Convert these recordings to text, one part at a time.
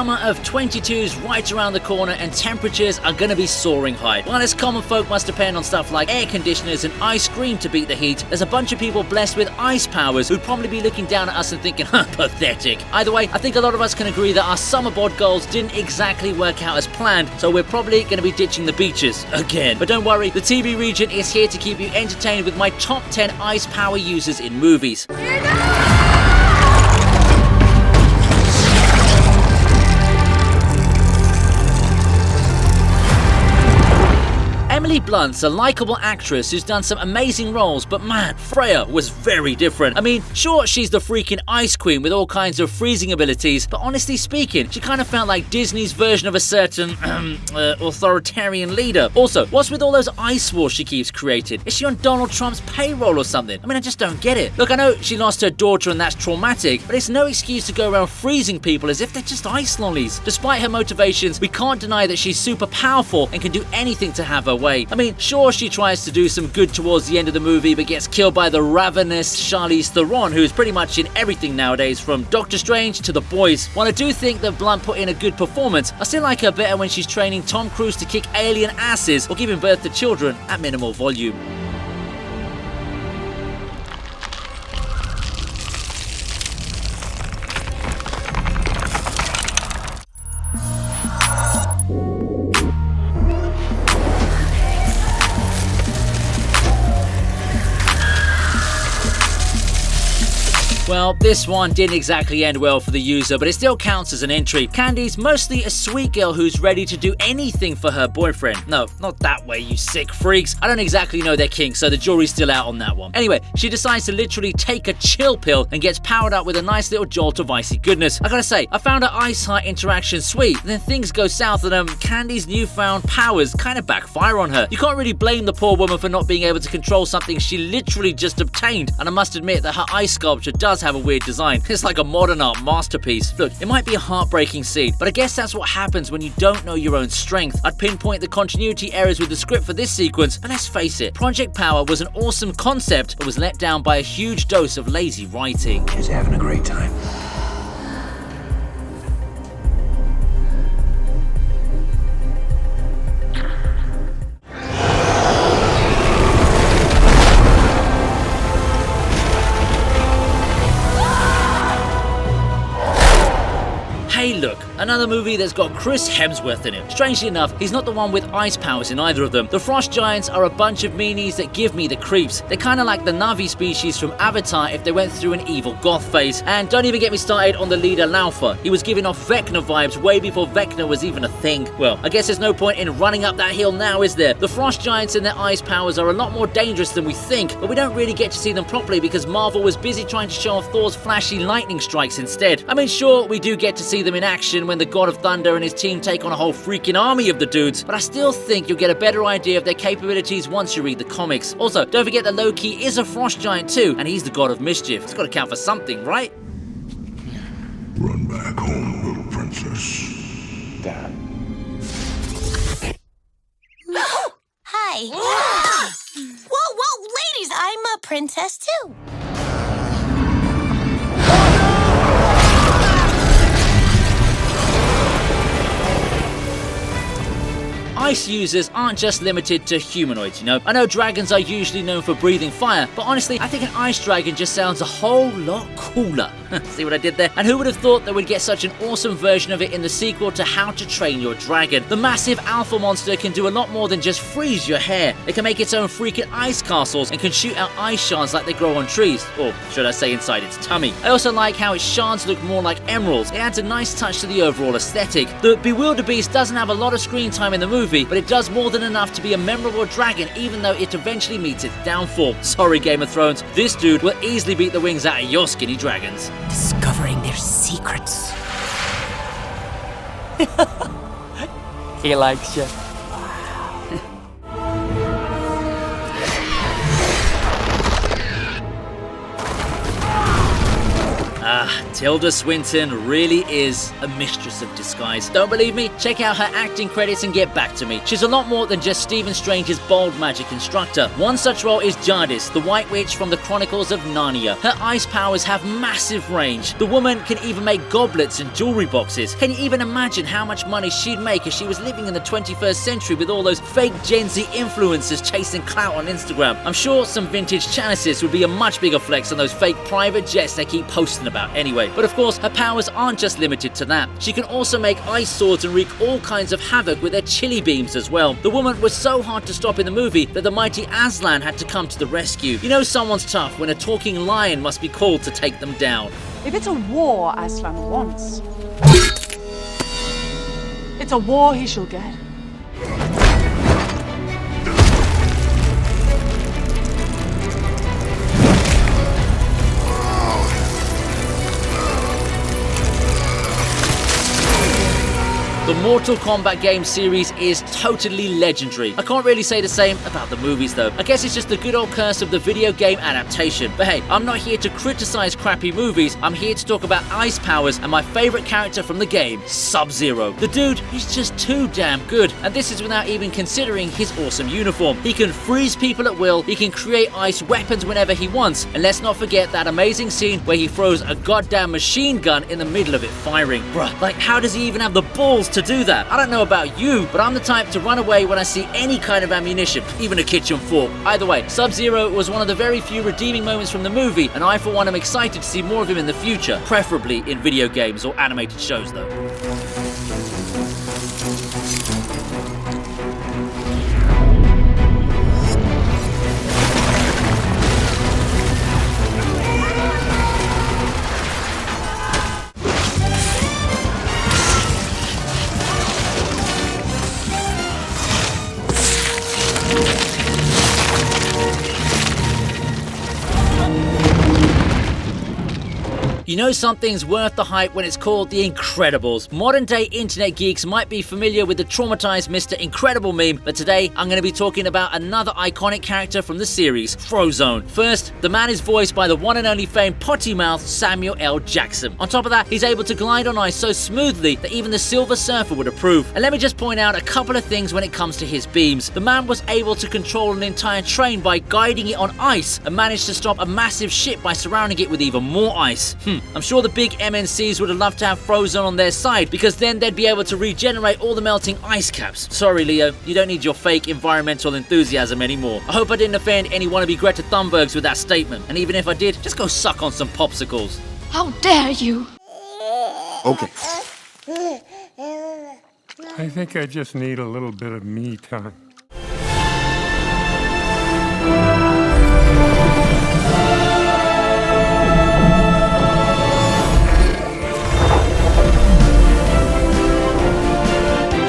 summer of 22's right around the corner and temperatures are gonna be soaring high. While us common folk must depend on stuff like air conditioners and ice cream to beat the heat, there's a bunch of people blessed with ice powers who'd probably be looking down at us and thinking, huh, pathetic. Either way, I think a lot of us can agree that our summer bod goals didn't exactly work out as planned, so we're probably gonna be ditching the beaches again. But don't worry, the TV Regent is here to keep you entertained with my top 10 ice power users in movies. Emily Blunt's a likeable actress who's done some amazing roles, but man, Freya was very different. I mean, sure, she's the freaking ice queen with all kinds of freezing abilities, but honestly speaking, she kind of felt like Disney's version of a certain, authoritarian leader. Also, what's with all those ice wars she keeps creating? Is she on Donald Trump's payroll or something? I mean, I just don't get it. Look, I know she lost her daughter and that's traumatic, but it's no excuse to go around freezing people as if they're just ice lollies. Despite her motivations, we can't deny that she's super powerful and can do anything to have her way. I mean, sure, she tries to do some good towards the end of the movie, but gets killed by the ravenous Charlize Theron, who's pretty much in everything nowadays, from Doctor Strange to The Boys. While I do think that Blunt put in a good performance, I still like her better when she's training Tom Cruise to kick alien asses or giving birth to children at minimal volume. Well, this one didn't exactly end well for the user, but it still counts as an entry. Candy's mostly a sweet girl who's ready to do anything for her boyfriend. No, not that way, you sick freaks. I don't exactly know their kink, so the jury's still out on that one. Anyway, she decides to literally take a chill pill and gets powered up with a nice little jolt of icy goodness. I gotta say, I found her ice heart interaction sweet, and then things go south and Candy's newfound powers kind of backfire on her. You can't really blame the poor woman for not being able to control something she literally just obtained, and I must admit that her ice sculpture does have a weird design. It's like a modern art masterpiece. Look, it might be a heartbreaking scene, but I guess that's what happens when you don't know your own strength. I'd pinpoint the continuity errors with the script for this sequence, but let's face it, Project Power was an awesome concept, but was let down by a huge dose of lazy writing. Kids having a great time. Hey look, another movie that's got Chris Hemsworth in it. Strangely enough, he's not the one with ice powers in either of them. The Frost Giants are a bunch of meanies that give me the creeps. They're kind of like the Na'vi species from Avatar if they went through an evil goth phase. And don't even get me started on the leader Laufer. He was giving off Vecna vibes way before Vecna was even a thing. Well, I guess there's no point in running up that hill now, is there? The Frost Giants and their ice powers are a lot more dangerous than we think, but we don't really get to see them properly because Marvel was busy trying to show off Thor's flashy lightning strikes instead. I mean, sure, we do get to see them in action when the God of Thunder and his team take on a whole freaking army of the dudes, but I still think you'll get a better idea of their capabilities once you read the comics. Also, don't forget that Loki is a frost giant too, and he's the god of mischief. It's got to count for something, right? Run back home, little princess. Dad. Hi. Whoa, ladies, I'm a princess too. Ice users aren't just limited to humanoids, you know. I know dragons are usually known for breathing fire, but honestly, I think an ice dragon just sounds a whole lot cooler. See what I did there? And who would have thought that we'd get such an awesome version of it in the sequel to How to Train Your Dragon? The massive alpha monster can do a lot more than just freeze your hair. It can make its own freaking ice castles and can shoot out ice shards like they grow on trees. Or should I say inside its tummy. I also like how its shards look more like emeralds. It adds a nice touch to the overall aesthetic. The Bewilderbeast doesn't have a lot of screen time in the movie, but it does more than enough to be a memorable dragon even though it eventually meets its downfall. Sorry, Game of Thrones, this dude will easily beat the wings out of your skinny dragons. Discovering their secrets. He likes you. Tilda Swinton really is a mistress of disguise. Don't believe me? Check out her acting credits and get back to me. She's a lot more than just Stephen Strange's bold magic instructor. One such role is Jadis, the White Witch from the Chronicles of Narnia. Her ice powers have massive range. The woman can even make goblets and jewelry boxes. Can you even imagine how much money she'd make if she was living in the 21st century with all those fake Gen Z influencers chasing clout on Instagram? I'm sure some vintage chalices would be a much bigger flex than those fake private jets they keep posting about anyway. But of course, her powers aren't just limited to that. She can also make ice swords and wreak all kinds of havoc with her chili beams as well. The woman was so hard to stop in the movie that the mighty Aslan had to come to the rescue. You know someone's tough when a talking lion must be called to take them down. If it's a war Aslan wants, it's a war he shall get. The Mortal Kombat game series is totally legendary. I can't really say the same about the movies though. I guess it's just the good old curse of the video game adaptation. But hey, I'm not here to criticize crappy movies. I'm here to talk about ice powers and my favorite character from the game, Sub-Zero. The dude, he's just too damn good. And this is without even considering his awesome uniform. He can freeze people at will, he can create ice weapons whenever he wants, and let's not forget that amazing scene where he throws a goddamn machine gun in the middle of it firing. Bruh, like how does he even have the balls to do that? I don't know about you, but I'm the type to run away when I see any kind of ammunition, even a kitchen fork. Either way, Sub-Zero was one of the very few redeeming moments from the movie, and I for one am excited to see more of him in the future, preferably in video games or animated shows though. You know something's worth the hype when it's called The Incredibles. Modern day internet geeks might be familiar with the traumatized Mr. Incredible meme, but today I'm going to be talking about another iconic character from the series, FROZON. First, the man is voiced by the one and only famed potty mouth Samuel L. Jackson. On top of that, he's able to glide on ice so smoothly that even the Silver Surfer would approve. And let me just point out a couple of things when it comes to his beams. The man was able to control an entire train by guiding it on ice and managed to stop a massive ship by surrounding it with even more ice. I'm sure the big MNCs would have loved to have FROZON on their side because then they'd be able to regenerate all the melting ice caps. Sorry Leo, you don't need your fake environmental enthusiasm anymore. I hope I didn't offend any wannabe Greta Thunbergs with that statement, and even if I did, just go suck on some popsicles. How dare you! Okay. I think I just need a little bit of me time.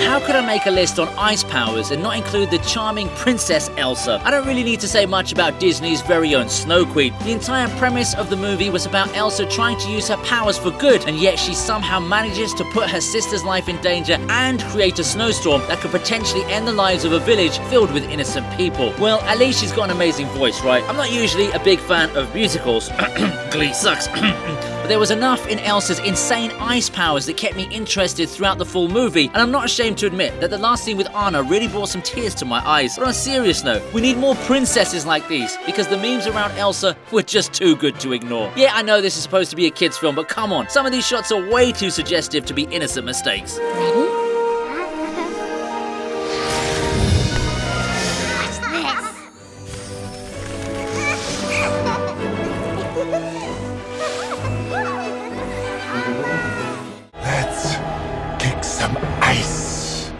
How could I make a list on ice powers and not include the charming Princess Elsa? I don't really need to say much about Disney's very own Snow Queen. The entire premise of the movie was about Elsa trying to use her powers for good, and yet she somehow manages to put her sister's life in danger and create a snowstorm that could potentially end the lives of a village filled with innocent people. Well, at least she's got an amazing voice, right? I'm not usually a big fan of musicals. Glee sucks. But there was enough in Elsa's insane ice powers that kept me interested throughout the full movie, and I'm not ashamed to admit that the last scene with Anna really brought some tears to my eyes. But on a serious note, we need more princesses like these, because the memes around Elsa were just too good to ignore. Yeah, I know this is supposed to be a kid's film, but come on, some of these shots are way too suggestive to be innocent mistakes. Ready? Let's kick some ice.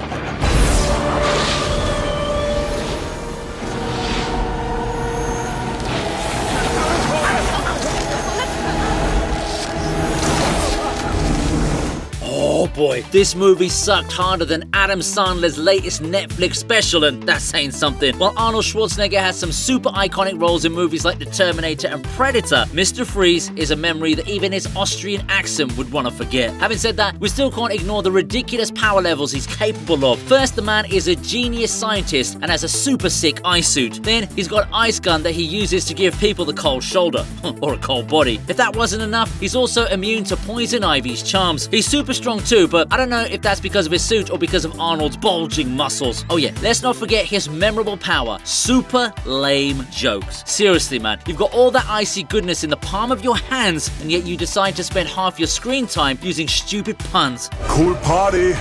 Oh boy, This movie sucked harder than Adam Sandler's latest Netflix special, and that's saying something. While Arnold Schwarzenegger has some super iconic roles in movies like The Terminator and Predator, Mr. Freeze is a memory that even his Austrian accent would want to forget. Having said that, we still can't ignore the ridiculous power levels he's capable of. First, the man is a genius scientist and has a super sick ice suit. Then, he's got an ice gun that he uses to give people the cold shoulder, or a cold body. If that wasn't enough, he's also immune to Poison Ivy's charms. He's super strong too, but I don't know if that's because of his suit or because of Arnold's bulging muscles. Oh yeah, let's not forget his memorable power, super lame jokes. Seriously man, you've got all that icy goodness in the palm of your hands, and yet you decide to spend half your screen time using stupid puns. Cool party.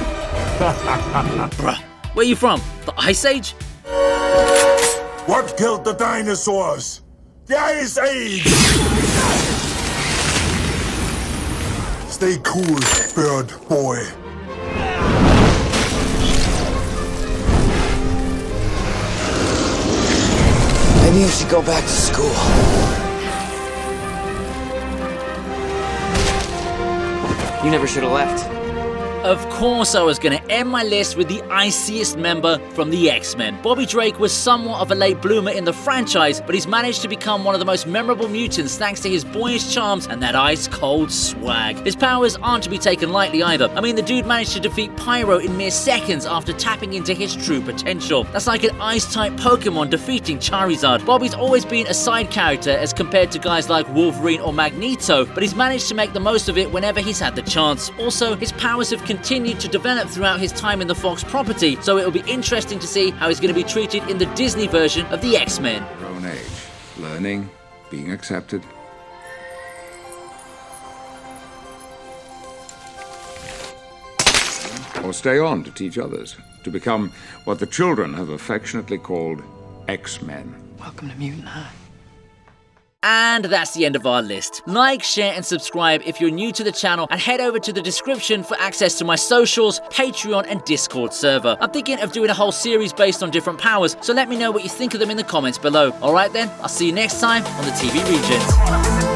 Bruh, where you from? The Ice Age? What killed the dinosaurs? The Ice Age! Stay cool, bird boy. Maybe you should go back to school. You never should have left. Of course I was going to end my list with the iciest member from the X-Men. Bobby Drake was somewhat of a late bloomer in the franchise, but he's managed to become one of the most memorable mutants thanks to his boyish charms and that ice-cold swag. His powers aren't to be taken lightly either. I mean, the dude managed to defeat Pyro in mere seconds after tapping into his true potential. That's like an ice-type Pokemon defeating Charizard. Bobby's always been a side character as compared to guys like Wolverine or Magneto, but he's managed to make the most of it whenever he's had the chance. Also, his powers have continued to develop throughout his time in the Fox property, so it will be interesting to see how he's going to be treated in the Disney version of the X-Men. Your own age. Learning, being accepted. Or stay on to teach others. To become what the children have affectionately called X-Men. Welcome to Mutant High. And that's the end of our list. Like, share, and subscribe if you're new to the channel, and head over to the description for access to my socials, Patreon, and Discord server. I'm thinking of doing a whole series based on different powers, so let me know what you think of them in the comments below. Alright then, I'll see you next time on the TV Regent.